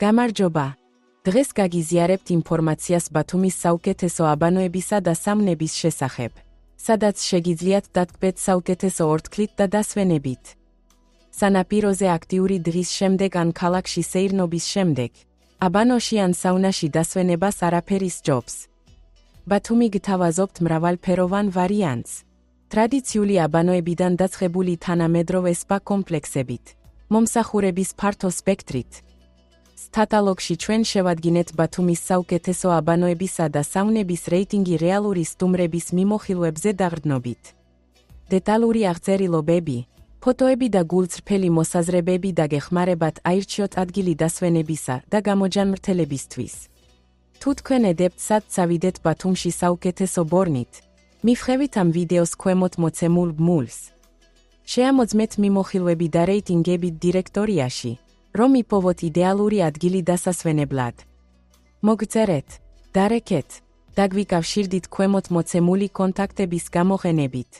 გამარჯობა. დღეს გაგიზიარებთ ინფორმაციას ბათუმის საუკეთესო აბანოებისა და სამნების შესახებ, სადაც შეგიძლიათ დაგტბეთ საუკეთესო ორთქლით და დასვენებით. სანაპიროზე აქტიური დღის შემდეგ ან ქალაქში სეირნობის შემდეგ, აბანოში ან საუნაში დასვენებას არაფერი სჯობს. ბათუმი გთავაზობთ მრავალფეროვან ვარიანტს. ტრადიციული აბანოებიდან დაწყებული თანამედროვე სპა კომპლექსებით, მომსახურების ფართო სპექტრით. კატალოგში ჩვენ შევადგინეთ ბათუმის საუკეთესო აბანოებისა და საუნების რეიტინგი რეალური სტუმრების მიმოხილვებზე დაღრდნობით. დეტალური აღწერილობები, ფოტოები და გულწრფელი მოსაზრებები დაგეხმარებათ აირჩიოთ ადგილი დასვენებისა და გამოჯანმრთელებისთვის. თუ თქვენ ედებთ სად წავიდეთ ბათუმში საუკეთესო ბორნით, მივხევით ამ ვიდეოს ქვემოთ მოცემულ ბმულს. შეამოძმეთ მიმოხილვები და რეიტინგები დირექტორიაში, რომ იპოვოთ იდეალური ადგილი დასასვენებლად. მოგწერეთ, დარეკეთ, დაგვიკავშირდით ქვემოთ მოცემული კონტაქტების გამოყენებით.